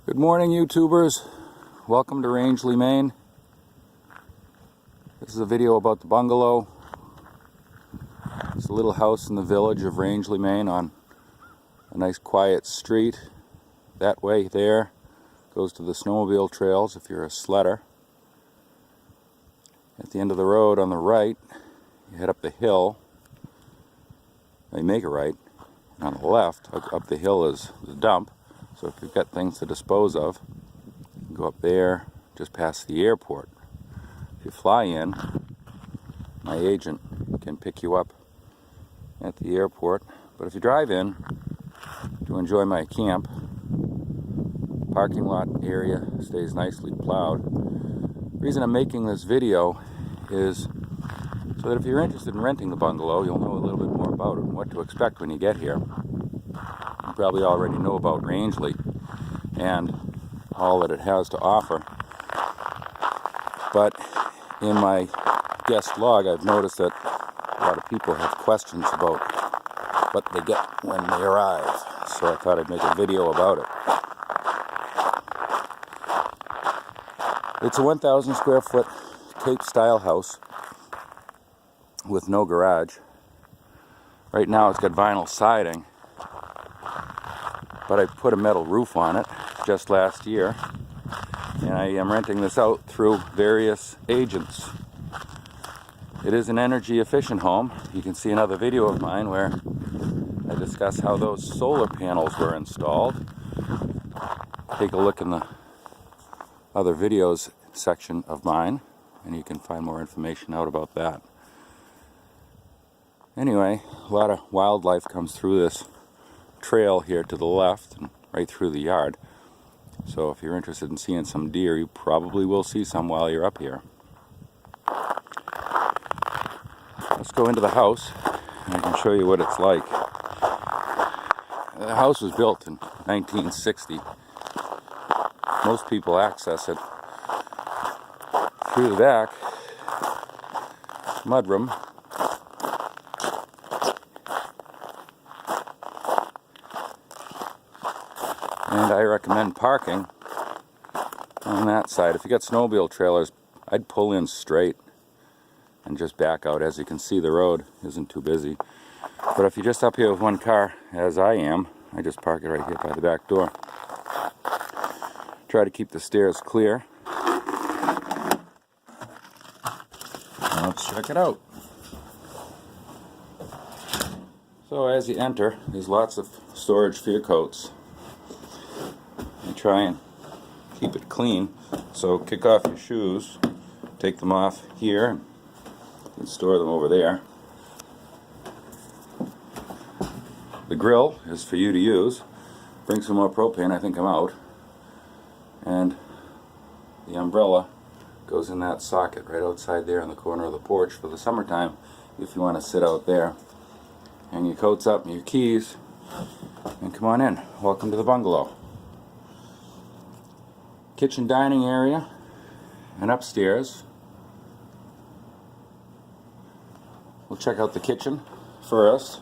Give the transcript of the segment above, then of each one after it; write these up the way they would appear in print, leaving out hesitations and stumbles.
Good morning, YouTubers. Welcome to Rangeley, Maine. This is a video about the Bungalow. It's a little house in the village of Rangeley, Maine on a nice quiet street. That way there goes to the snowmobile trails if you're a sledder. At the end of the road on the right, you head up the hill. You make a right. And on the left, up the hill is the dump. So if you've got things to dispose of, you can go up there, just past the airport. If you fly in, my agent can pick you up at the airport. But if you drive in to enjoy my camp, parking lot area stays nicely plowed. The reason I'm making this video is so that if you're interested in renting the bungalow, you'll know a little bit more about it and what to expect when you get here. You probably already know about Rangeley and all that it has to offer. But in my guest log, I've noticed that a lot of people have questions about what they get when they arrive. So I thought I'd make a video about it. It's a 1,000 square foot Cape style house with no garage. Right now it's got vinyl siding, but I put a metal roof on it just last year, and I am renting this out through various agents. It is an energy efficient home. You can see another video of mine where I discuss how those solar panels were installed. Take a look in the other videos section of mine and you can find more information out about that. Anyway, a lot of wildlife comes through this trail here to the left and right through the yard. So if you're interested in seeing some deer, you probably will see some while you're up here. Let's go into the house and I can show you what it's like. The house was built in 1960. Most people access it through the back mudroom. And I recommend parking on that side. If you got snowmobile trailers, I'd pull in straight and just back out. As you can see, the road isn't too busy. But if you're just up here with one car, as I am, I just park it right here by the back door. Try to keep the stairs clear. Let's check it out. So as you enter, there's lots of storage for your coats. And try and keep it clean. So kick off your shoes, take them off here, and store them over there. The grill is for you to use. Bring some more propane, I think I'm out. And the umbrella goes in that socket right outside there in the corner of the porch for the summertime if you want to sit out there. Hang your coats up and your keys and come on in. Welcome to the bungalow. Kitchen dining area and upstairs. We'll check out the kitchen first.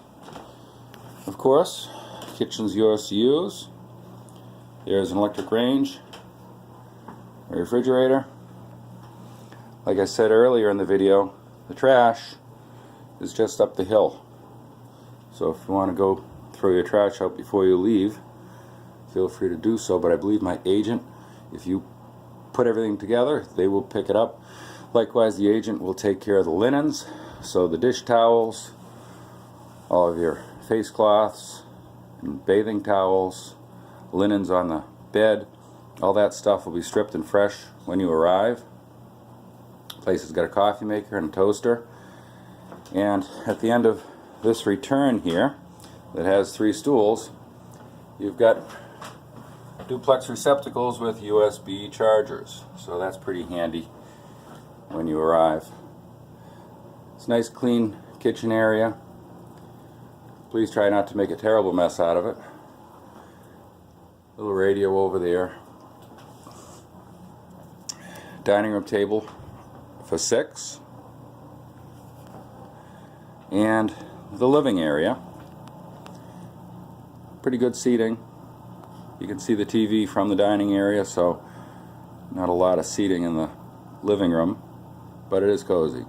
Of course, kitchen's yours to use. There's an electric range, a refrigerator. Like I said earlier in the video, the trash is just up the hill. So if you want to go throw your trash out before you leave, feel free to do so. But I believe my agent, if you put everything together, they will pick it up. Likewise, the agent will take care of the linens, so the dish towels, all of your face cloths and bathing towels, linens on the bed, all that stuff will be stripped and fresh when you arrive. The place has got a coffee maker and a toaster. And at the end of this return here that has 3 stools, you've got duplex receptacles with USB chargers, so that's pretty handy when you arrive. It's a nice clean kitchen area. Please try not to make a terrible mess out of it. Little radio over there. Dining room table for 6. And the living area. Pretty good seating. You can see the TV from the dining area, so not a lot of seating in the living room, but it is cozy.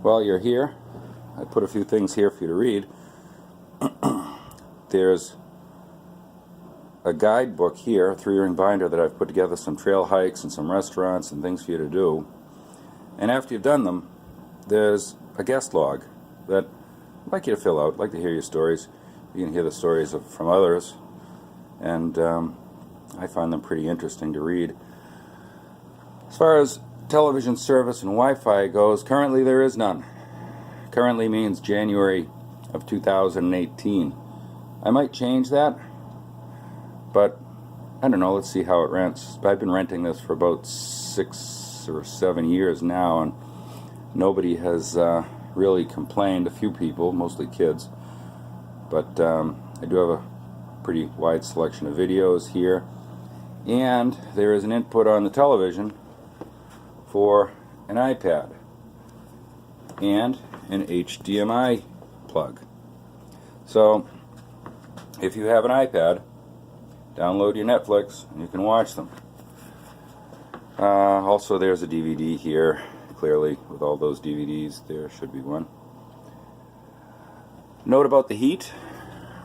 While you're here, I put a few things here for you to read. There's a guidebook here, a 3-ring binder that I've put together, some trail hikes and some restaurants and things for you to do. And after you've done them, there's a guest log that I'd like you to fill out. I'd like to hear your stories. You can hear the stories from others, and I find them pretty interesting to read. As far as television service and Wi-Fi goes, currently there is none. Currently means January of 2018. I might change that, but I don't know. Let's see how it rents. I've been renting this for about 6 or 7 years now, and nobody has really complained. A few people, mostly kids, but I do have a pretty wide selection of videos here, and there is an input on the television for an iPad and an HDMI plug. So if you have an iPad, download your Netflix and you can watch them. Also, there's a DVD here. Clearly, with all those DVDs, there should be one. Note about the heat.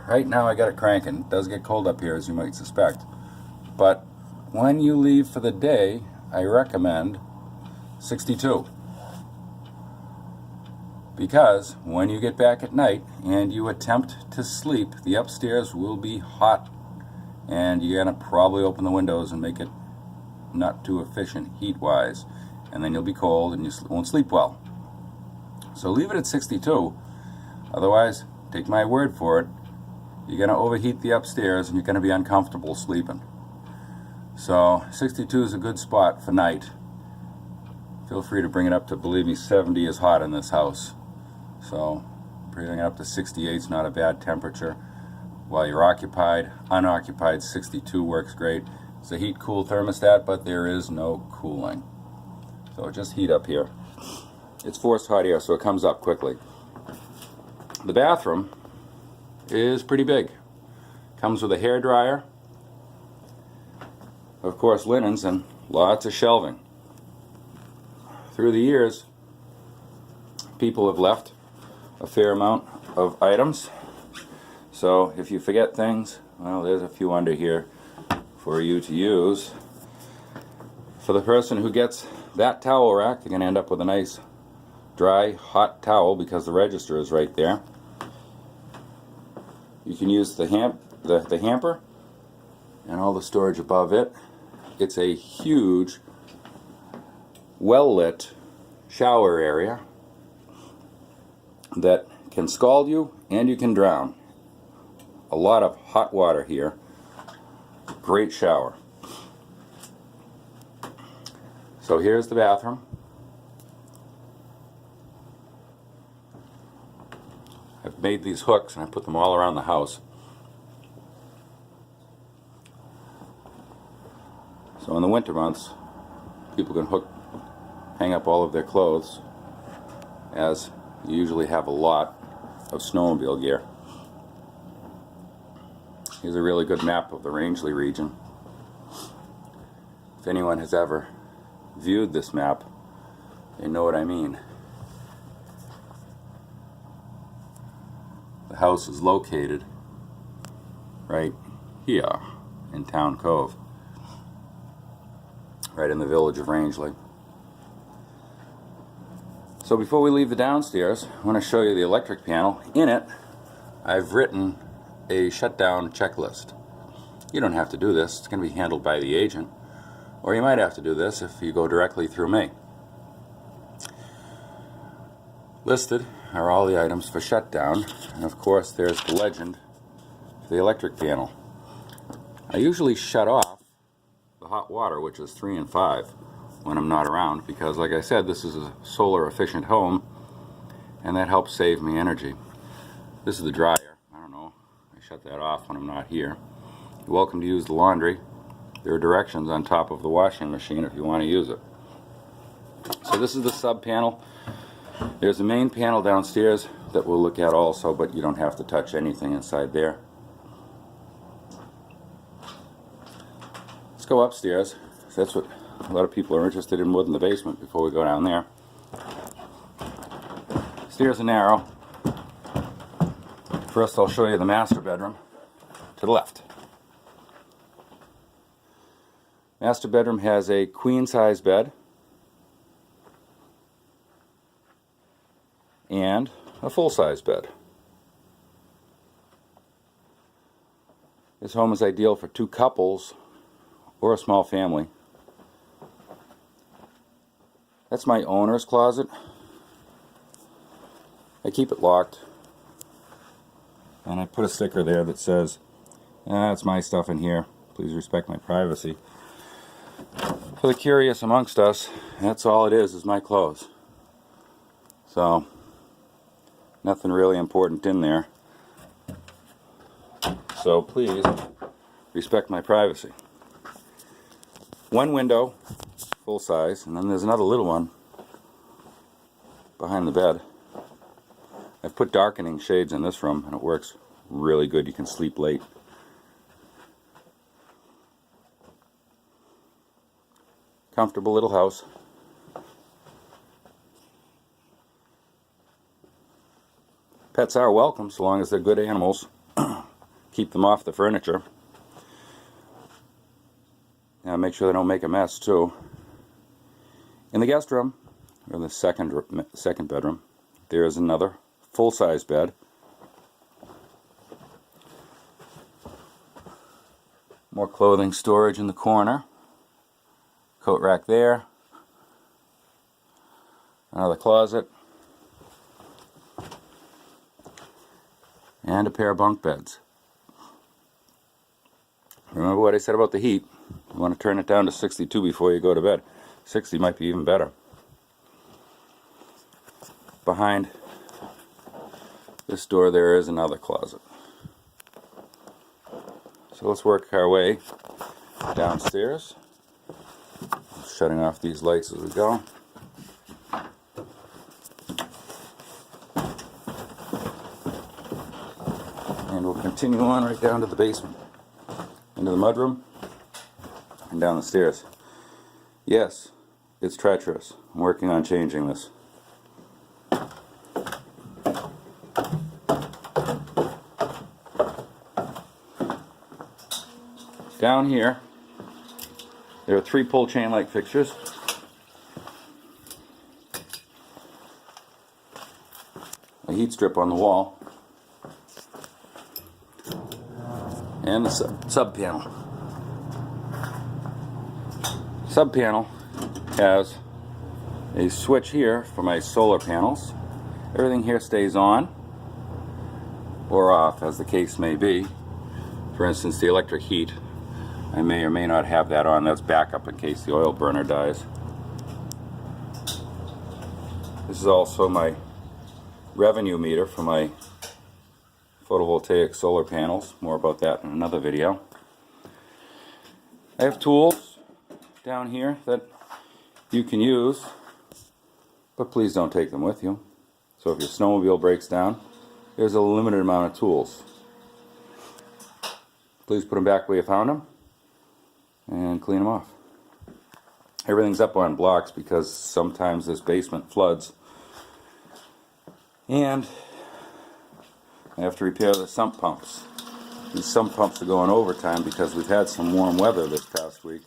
Right now I got it cranking. It does get cold up here, as you might suspect. But when you leave for the day, I recommend 62. Because when you get back at night and you attempt to sleep, the upstairs will be hot. And you're going to probably open the windows and make it not too efficient heat-wise. And then you'll be cold and you won't sleep well. So leave it at 62. Otherwise, take my word for it, you're going to overheat the upstairs and you're going to be uncomfortable sleeping. So 62 is a good spot for night. Feel free to bring it up to, believe me, 70 is hot in this house. So bringing it up to 68 is not a bad temperature. While you're occupied, unoccupied, 62 works great. It's a heat-cool thermostat, but there is no cooling. So just heat up here. It's forced hot air, so it comes up quickly. The bathroom is pretty big. Comes with a hair dryer, of course linens, and lots of shelving. Through the years, people have left a fair amount of items. So if you forget things, well, there's a few under here for you to use. For the person who gets that towel rack, they're going to end up with a nice dry hot towel because the register is right there. You can use the hamper and all the storage above it. It's a huge, well-lit shower area that can scald you and you can drown. A lot of hot water here. Great shower. So here's the bathroom. I've made these hooks and I put them all around the house. So in the winter months, people can hang up all of their clothes, as you usually have a lot of snowmobile gear. Here's a really good map of the Rangeley region. If anyone has ever viewed this map, they know what I mean. The house is located right here in Town Cove, right in the village of Rangeley. So before we leave the downstairs, I want to show you the electric panel. In it, I've written a shutdown checklist. You don't have to do this. It's going to be handled by the agent. Or you might have to do this if you go directly through me. Listed are all the items for shutdown, and of course there's the legend for the electric panel. I usually shut off the hot water, which is 3 and 5, when I'm not around, because like I said, this is a solar efficient home and that helps save me energy. This is the dryer. I don't know, I shut that off when I'm not here. You're welcome to use the laundry. There are directions on top of the washing machine if you want to use it. So this is the sub panel. There's a main panel downstairs that we'll look at also, but you don't have to touch anything inside there. go upstairs. That's what a lot of people are interested in more than the basement before we go down there. Stairs are narrow. First I'll show you the master bedroom to the left. Master bedroom has a queen size bed and a full size bed. This home is ideal for 2 couples or a small family. That's my owner's closet. I keep it locked, and I put a sticker there that says, "That's my stuff in here. Please respect my privacy." For the curious amongst us, that's all it is my clothes. So, nothing really important in there. So please respect my privacy. One window, full size, and then there's another little one behind the bed. I've put darkening shades in this room and it works really good. You can sleep late. Comfortable little house. Pets are welcome so long as they're good animals. Keep them off the furniture. Now make sure they don't make a mess too. In the guest room, or the second bedroom, there is another full-size bed. More clothing storage in the corner. Coat rack there. Another closet. And a pair of bunk beds. Remember what I said about the heat. You want to turn it down to 62 before you go to bed. 60 might be even better. Behind this door there is another closet. So let's work our way downstairs. Shutting off these lights as we go. And we'll continue on right down to the basement. Into the mudroom and down the stairs. Yes, it's treacherous. I'm working on changing this. Down here, there are 3 pull chain light fixtures. A heat strip on the wall. And the sub panel. Sub panel has a switch here for my solar panels. Everything here stays on or off as the case may be. For instance, the electric heat, I may or may not have that on. That's backup in case the oil burner dies. This is also my revenue meter for my photovoltaic solar panels. More about that in another video. I have tools down here that you can use, but please don't take them with you. So if your snowmobile breaks down, there's a limited amount of tools. Please put them back where you found them and clean them off. Everything's up on blocks because sometimes this basement floods. And I have to repair the sump pumps. These sump pumps are going overtime because we've had some warm weather this past week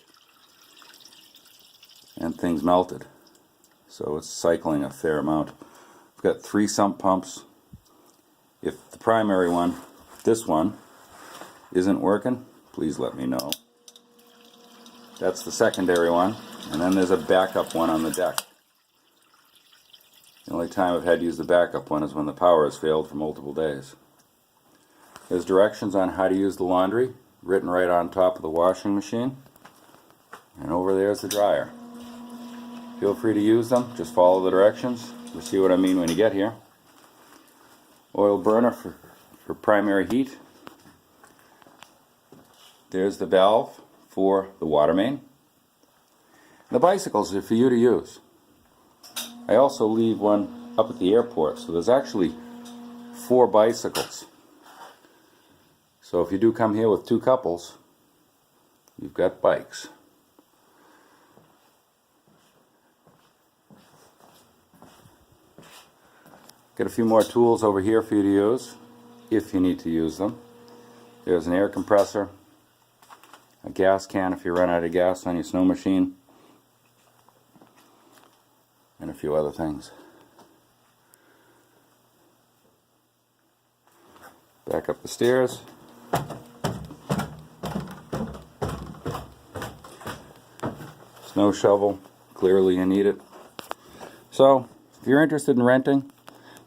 and things melted. So it's cycling a fair amount. I've got 3 sump pumps. If the primary one, this one, isn't working, please let me know. That's the secondary one, and then there's a backup one on the deck. The only time I've had to use the backup one is when the power has failed for multiple days. There's directions on how to use the laundry written right on top of the washing machine. And over there's the dryer. Feel free to use them, just follow the directions. You'll see what I mean when you get here. Oil burner for primary heat. There's the valve for the water main. The bicycles are for you to use. I also leave one up at the airport, so there's actually 4 bicycles. So if you do come here with 2 couples, you've got bikes. Got a few more tools over here for you to use, if you need to use them. There's an air compressor, a gas can if you run out of gas on your snow machine, and a few other things. Back up the stairs. Snow shovel, clearly you need it. So, if you're interested in renting,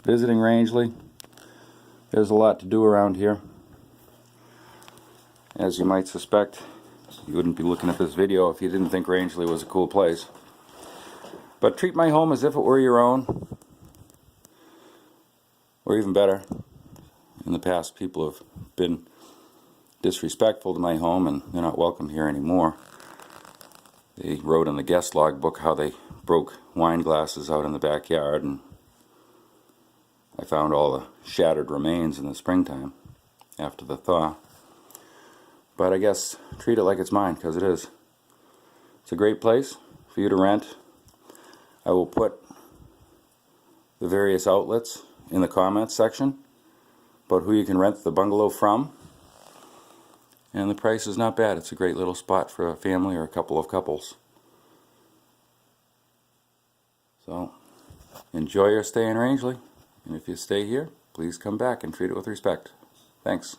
visiting Rangeley, there's a lot to do around here. As you might suspect, you wouldn't be looking at this video if you didn't think Rangeley was a cool place. But treat my home as if it were your own, or even better. In the past, people have been disrespectful to my home and they're not welcome here anymore. They wrote in the guest log book how they broke wine glasses out in the backyard, and I found all the shattered remains in the springtime after the thaw. But I guess treat it like it's mine, because it is. It's a great place for you to rent. I will put the various outlets in the comments section about who you can rent the bungalow from. And the price is not bad. It's a great little spot for a family or a couple of couples. So, enjoy your stay in Rangeley. And if you stay here, please come back and treat it with respect. Thanks.